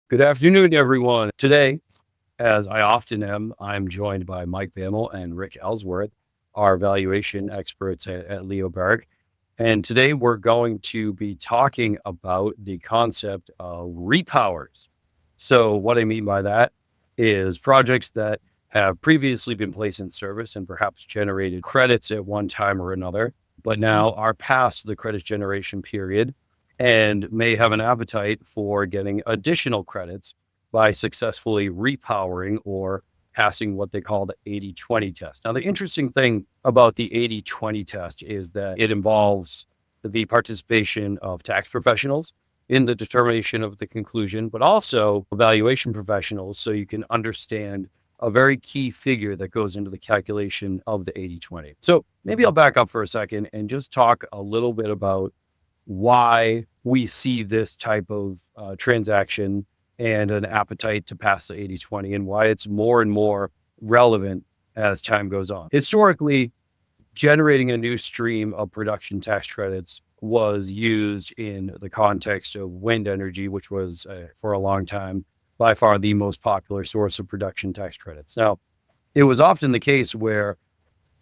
Good afternoon, everyone. Today, as I often am, I'm joined by Mike Bammel and Rick Ellsworth, our valuation experts at Leo Berwick. And today we're going to be talking about the concept of repowers. So what I mean by that is projects that have previously been placed in service and perhaps generated credits at one time or another, but now are past the credit generation period and may have an appetite for getting additional credits by successfully repowering or passing what they call the 80-20 test. Now, the interesting thing about the 80-20 test is that it involves the participation of tax professionals in the determination of the conclusion, but also valuation professionals, so you can understand a very key figure that goes into the calculation of the 80-20. So maybe I'll back up for a second and just talk a little bit about why we see this type of transaction and an appetite to pass the 80-20 and why it's more and more relevant as time goes on. Historically, generating a new stream of production tax credits was used in the context of wind energy, which was for a long time by far the most popular source of production tax credits. Now, it was often the case where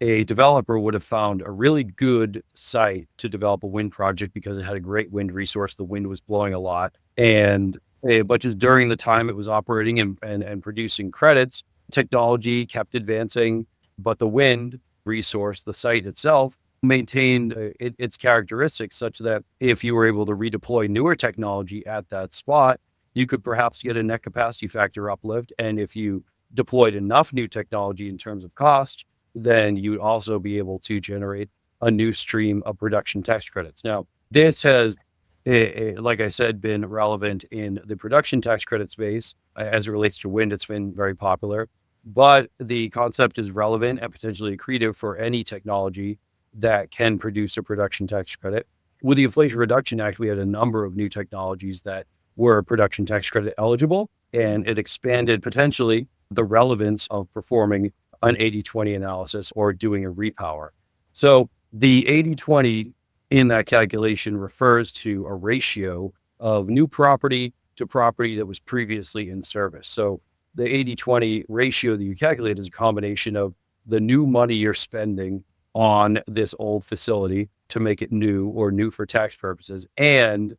a developer would have found a really good site to develop a wind project because it had a great wind resource. The wind was blowing a lot. But just during the time it was operating and producing credits, technology kept advancing, but the wind resource, the site itself, maintained its characteristics such that if you were able to redeploy newer technology at that spot, you could perhaps get a net capacity factor uplift. And if you deployed enough new technology in terms of cost, then you'd also be able to generate a new stream of production tax credits. Now, this has, like I said, been relevant in the production tax credit space. As it relates to wind, it's been very popular, but the concept is relevant and potentially accretive for any technology that can produce a production tax credit. With the Inflation Reduction Act, we had a number of new technologies that were production tax credit eligible, and it expanded potentially the relevance of performing an 80-20 analysis or doing a repower. So the 80-20 in that calculation refers to a ratio of new property to property that was previously in service. So the 80-20 ratio that you calculate is a combination of the new money you're spending on this old facility to make it new or new for tax purposes, and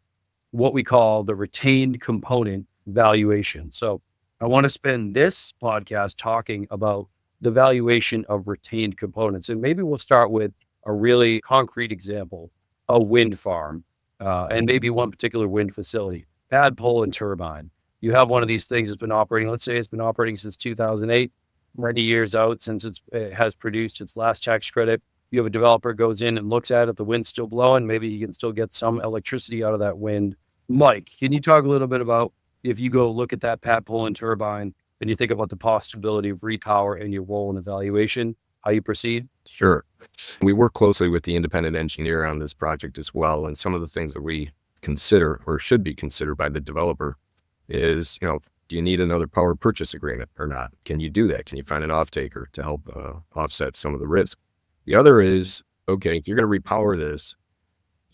what we call the retained component valuation. So I want to spend this podcast talking about the valuation of retained components. And maybe we'll start with a really concrete example, a wind farm, and maybe one particular wind facility, pad, pole, and turbine. You have one of these things that's been operating, let's say it's been operating since 2008, many years out since it has produced its last tax credit. You have a developer goes in and looks at it, the wind's still blowing, maybe he can still get some electricity out of that wind. Mike, can you talk a little bit about if you go look at that pad, pole, and turbine, and you think about the possibility of repower and your role in evaluation, how you proceed? Sure. We work closely with the independent engineer on this project as well. And some of the things that we consider or should be considered by the developer is, do you need another power purchase agreement or not? Can you do that? Can you find an off-taker to help offset some of the risk? The other is, okay, if you're going to repower this,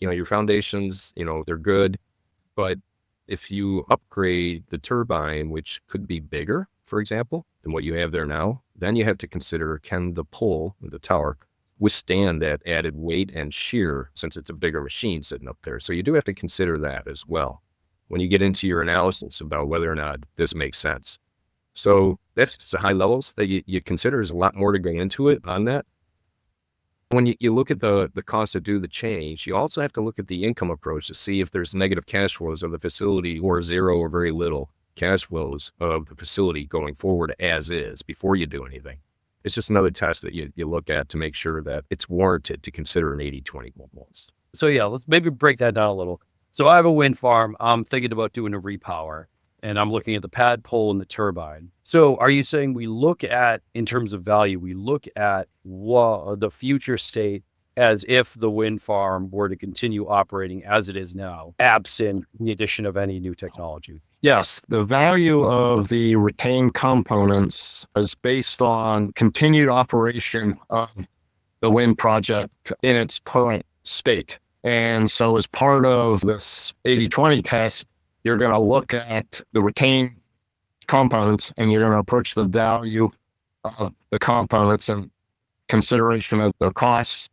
your foundations, they're good, but if you upgrade the turbine, which could be bigger, for example, than what you have there now, then you have to consider, can the pole, the tower, withstand that added weight and shear since it's a bigger machine sitting up there? So you do have to consider that as well when you get into your analysis about whether or not this makes sense. So that's just the high levels that you consider. There's a lot more to go into it on that. When you look at the cost to do the change, you also have to look at the income approach to see if there's negative cash flows of the facility or zero or very little cash flows of the facility going forward as is before you do anything. It's just another test that you look at to make sure that it's warranted to consider an 80-20 balance. So yeah, let's maybe break that down a little. So I have a wind farm. I'm thinking about doing a repower, and I'm looking at the pad, pole, and the turbine. So are you saying we look at, in terms of value, we look at the future state as if the wind farm were to continue operating as it is now, absent the addition of any new technology? Yes, the value of the retained components is based on continued operation of the wind project in its current state. And so as part of this 80-20 test, you're going to look at the retained components and you're going to approach the value of the components in consideration of their costs,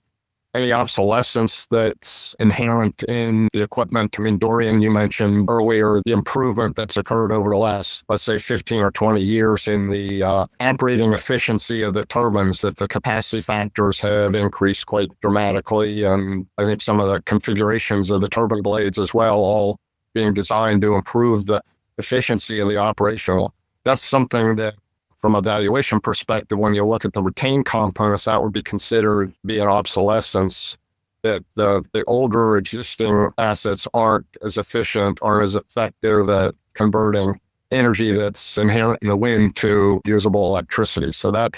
any obsolescence that's inherent in the equipment. I mean, Dorian, you mentioned earlier the improvement that's occurred over the last, let's say, 15 or 20 years in the operating efficiency of the turbines, that the capacity factors have increased quite dramatically. And I think some of the configurations of the turbine blades as well, all being designed to improve the efficiency of the operational. That's something that, from a valuation perspective, when you look at the retained components, that would be considered to be an obsolescence, that the older existing assets aren't as efficient, aren't as effective at converting energy that's inherent in the wind to usable electricity. So that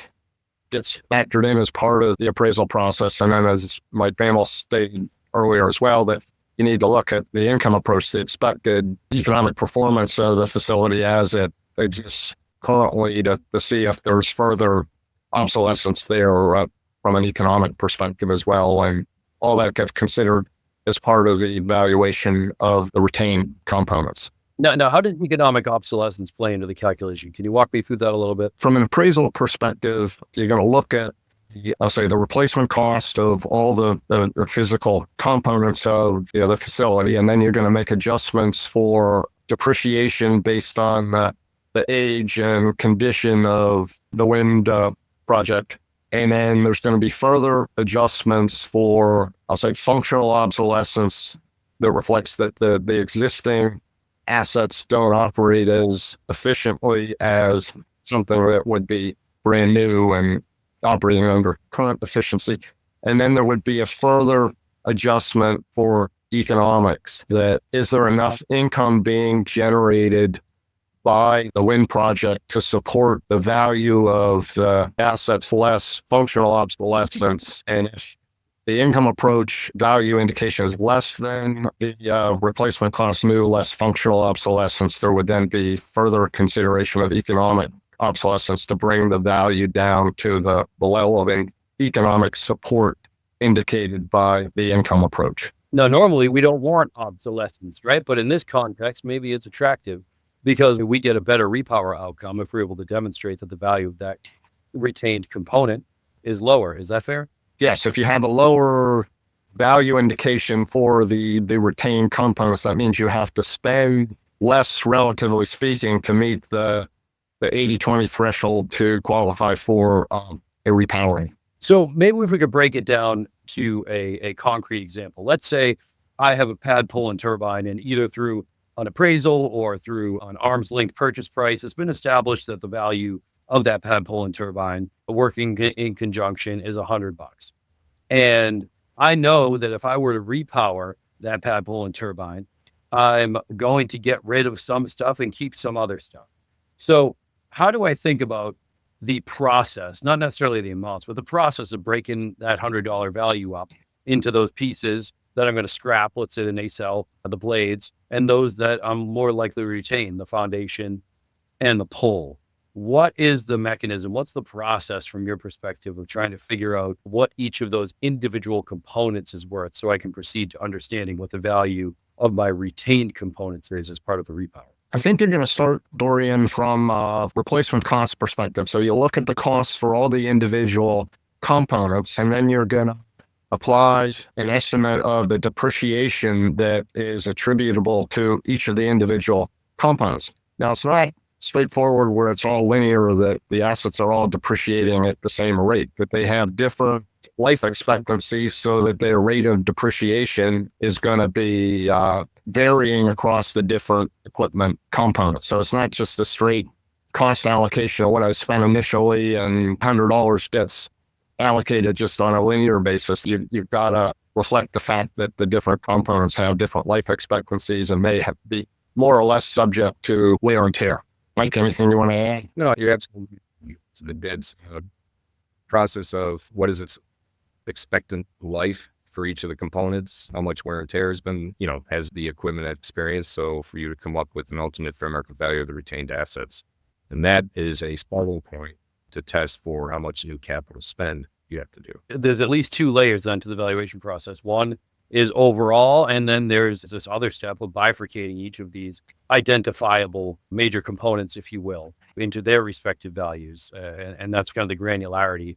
gets factored in as part of the appraisal process. And then, as Mike Bammel stated earlier as well, that you need to look at the income approach, the expected economic performance of the facility as it exists currently, to see if there's further obsolescence there from an economic perspective as well. And all that gets considered as part of the evaluation of the retained components. Now, how does economic obsolescence play into the calculation? Can you walk me through that a little bit? From an appraisal perspective, you're going to look at the replacement cost of all the physical components of the facility, and then you're going to make adjustments for depreciation based on the age and condition of the wind project. And then there's going to be further adjustments for, functional obsolescence that reflects that the existing assets don't operate as efficiently as something that would be brand new and operating under current efficiency. And then there would be a further adjustment for economics, that is there enough income being generated by the wind project to support the value of the assets less functional obsolescence. And if the income approach value indication is less than the replacement cost new, less functional obsolescence, there would then be further consideration of economic obsolescence to bring the value down to the level of economic support indicated by the income approach. Now, normally we don't want obsolescence, right? But in this context, maybe it's attractive, because we get a better repower outcome if we're able to demonstrate that the value of that retained component is lower. Is that fair? Yes. If you have a lower value indication for the retained components, that means you have to spend less, relatively speaking, to meet the 80-20 threshold to qualify for a repowering. So maybe if we could break it down to a concrete example. Let's say I have a pad pull and turbine, and either through an appraisal or through an arm's length purchase price, it's been established that the value of that pad pull and turbine working in conjunction is $100. And I know that if I were to repower that pad pull and turbine, I'm going to get rid of some stuff and keep some other stuff. So how do I think about the process, not necessarily the amounts, but the process of breaking that $100 value up into those pieces that I'm going to scrap, let's say the nacelle, the blades, and those that I'm more likely to retain, the foundation and the pole? What is the mechanism? What's the process from your perspective of trying to figure out what each of those individual components is worth, so I can proceed to understanding what the value of my retained components is as part of the repower? I think you're going to start, Dorian, from a replacement cost perspective. So you look at the costs for all the individual components, and then you're going to apply an estimate of the depreciation that is attributable to each of the individual components. Now, it's not straightforward where it's all linear, that the assets are all depreciating at the same rate, that they have different life expectancies, so that their rate of depreciation is going to be varying across the different equipment components. So it's not just a straight cost allocation of what I spent initially and $100 gets allocated just on a linear basis. You've got to reflect the fact that the different components have different life expectancies and may be more or less subject to wear and tear. Mike, anything you want to add? No, you're absolutely. It's a process of what is its expectant life for each of the components, how much wear and tear has been, has the equipment experience. So for you to come up with an ultimate fair market value of the retained assets. And that is a starting point to test for how much new capital spend you have to do. There's at least two layers then to the valuation process. One is overall. And then there's this other step of bifurcating each of these identifiable major components, if you will, into their respective values. And that's kind of the granularity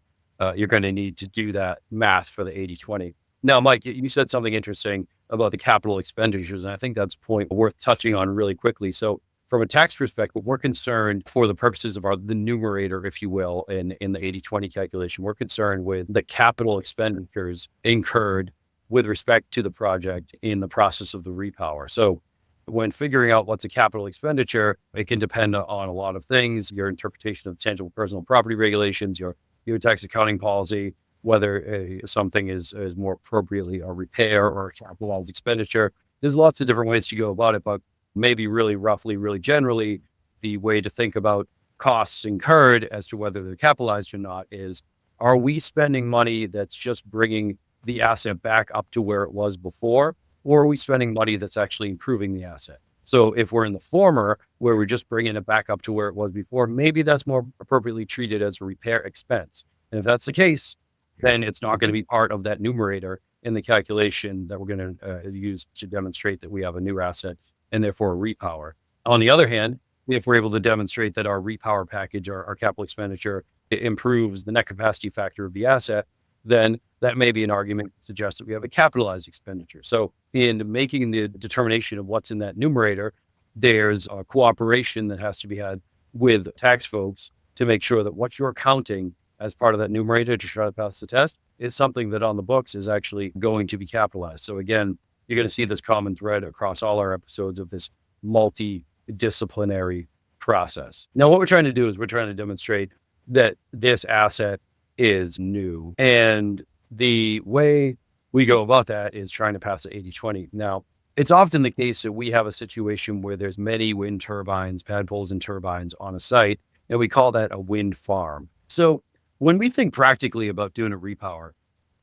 you're going to need to do that math for the 80/20. Now, Mike, you said something interesting about the capital expenditures, and I think that's a point worth touching on really quickly. So from a tax perspective, we're concerned for the purposes of the numerator, if you will, in the 80/20 calculation, we're concerned with the capital expenditures incurred with respect to the project in the process of the repower. So when figuring out what's a capital expenditure, it can depend on a lot of things, your interpretation of tangible personal property regulations, your tax accounting policy, whether something is more appropriately a repair or a capitalized expenditure. There's lots of different ways to go about it, but maybe really roughly, really generally, the way to think about costs incurred as to whether they're capitalized or not is, are we spending money that's just bringing the asset back up to where it was before, or are we spending money that's actually improving the asset? So if we're in the former, where we're just bringing it back up to where it was before, maybe that's more appropriately treated as a repair expense. And if that's the case, then it's not going to be part of that numerator in the calculation that we're going to use to demonstrate that we have a new asset and therefore a repower. On the other hand, if we're able to demonstrate that our repower package, our capital expenditure, improves the net capacity factor of the asset, then that may be an argument to suggest that we have a capitalized expenditure. So in making the determination of what's in that numerator, there's a cooperation that has to be had with tax folks to make sure that what you're counting as part of that numerator to try to pass the test is something that on the books is actually going to be capitalized. So again, you're going to see this common thread across all our episodes of this multidisciplinary process. Now, what we're trying to do is we're trying to demonstrate that this asset is new. And the way we go about that is trying to pass the 80/20. Now, it's often the case that we have a situation where there's many wind turbines, pad poles and turbines on a site, and we call that a wind farm. So when we think practically about doing a repower,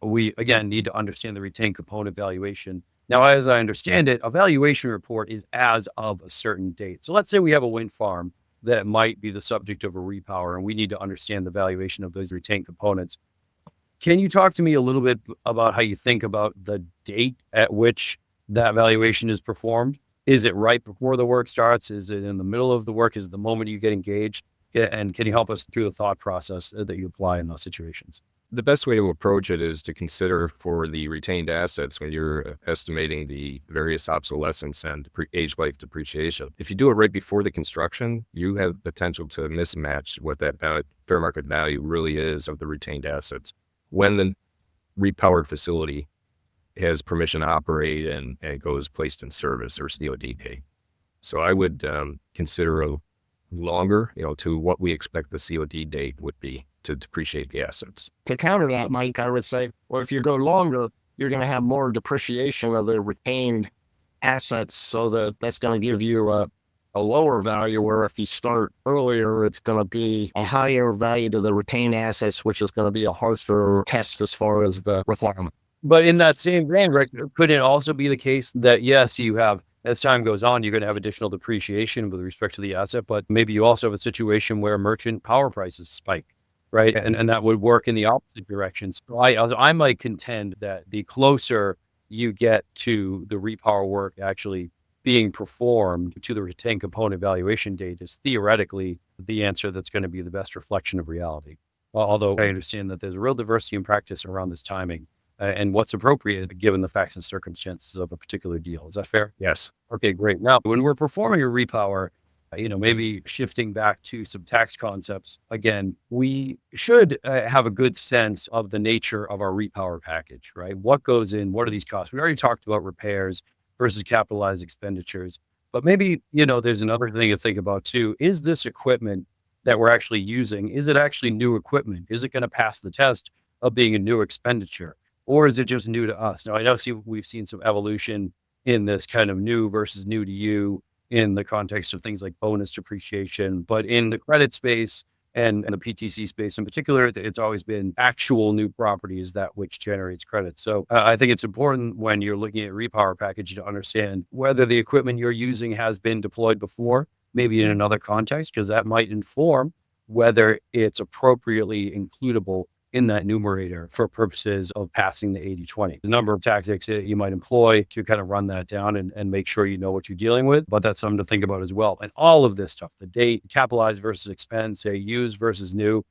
we, again, need to understand the retained component valuation. Now, as I understand it, a valuation report is as of a certain date. So let's say we have a wind farm that might be the subject of a repower, and we need to understand the valuation of those retained components. Can you talk to me a little bit about how you think about the date at which that valuation is performed? Is it right before the work starts? Is it in the middle of the work? Is it the moment you get engaged? And can you help us through the thought process that you apply in those situations? The best way to approach it is to consider for the retained assets when you're estimating the various obsolescence and age life depreciation. If you do it right before the construction, you have potential to mismatch what that fair market value really is of the retained assets when the repowered facility has permission to operate and goes placed in service or COD date. So I would consider a longer, to what we expect the COD date would be to depreciate the assets. To counter that, Mike, I would say, well, if you go longer, you're going to have more depreciation of the retained assets. So that's going to give you a lower value, where if you start earlier, it's going to be a higher value to the retained assets, which is going to be a harsher test as far as the requirement. But in that same vein, Rick, could it also be the case that, yes, you have, as time goes on, you're going to have additional depreciation with respect to the asset, but maybe you also have a situation where merchant power prices spike, right? And that would work in the opposite direction. So I might contend that the closer you get to the repower work actually being performed to the retained component valuation date is theoretically the answer that's going to be the best reflection of reality. Although I understand that there's a real diversity in practice around this timing and what's appropriate given the facts and circumstances of a particular deal. Is that fair? Yes. Okay, great. Now, when we're performing a repower, maybe shifting back to some tax concepts, again, we should have a good sense of the nature of our repower package, right? What goes in? What are these costs? We already talked about repairs versus capitalized expenditures, but maybe, there's another thing to think about too. Is this equipment that we're actually using, is it actually new equipment? Is it going to pass the test of being a new expenditure? Or is it just new to us? Now, I know we've seen some evolution in this kind of new versus new to you in the context of things like bonus depreciation, but in the credit space and the PTC space in particular, it's always been actual new property is that which generates credit. So I think it's important when you're looking at repower package to understand whether the equipment you're using has been deployed before, maybe in another context, because that might inform whether it's appropriately includable in that numerator for purposes of passing the 80-20. There's a number of tactics that you might employ to kind of run that down and make sure you know what you're dealing with, but that's something to think about as well. And all of this stuff, the date, capitalized versus expense, used versus new,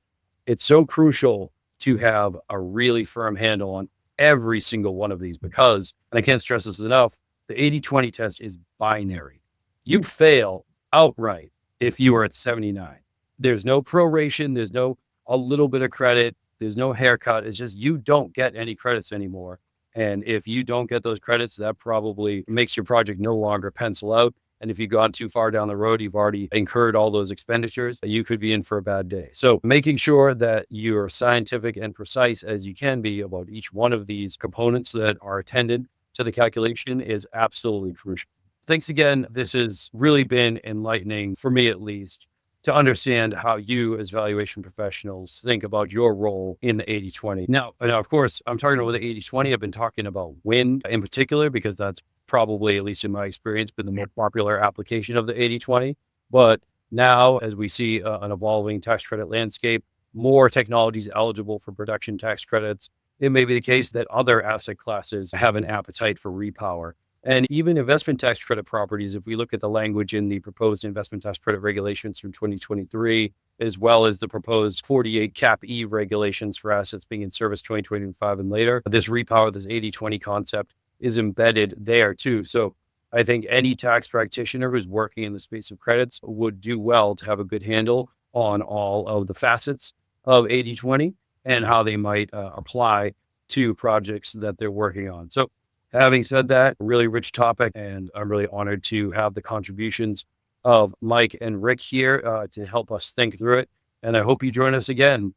it's so crucial to have a really firm handle on every single one of these because, and I can't stress this enough, the 80-20 test is binary. You fail outright if you are at 79. There's no proration. There's no a little bit of credit. There's no haircut. It's just you don't get any credits anymore. And if you don't get those credits, that probably makes your project no longer pencil out. And if you've gone too far down the road, you've already incurred all those expenditures, you could be in for a bad day. So making sure that you're scientific and precise as you can be about each one of these components that are attended to the calculation is absolutely crucial. Thanks again. This has really been enlightening for me, at least, to understand how you as valuation professionals think about your role in the 80-20. Now, of course, I'm talking about the 80-20. I've been talking about wind in particular, because that's probably, at least in my experience, been the more popular application of the 80-20. But now, as we see an evolving tax credit landscape, more technologies eligible for production tax credits, it may be the case that other asset classes have an appetite for repower. And even investment tax credit properties, if we look at the language in the proposed investment tax credit regulations from 2023, as well as the proposed 48 Cap E regulations for assets being in service 2025 and later, this repower, this 80-20 concept is embedded there too. So I think any tax practitioner who's working in the space of credits would do well to have a good handle on all of the facets of 80-20 and how they might apply to projects that they're working on. So having said that, really rich topic, and I'm really honored to have the contributions of Mike and Rick here to help us think through it. And I hope you join us again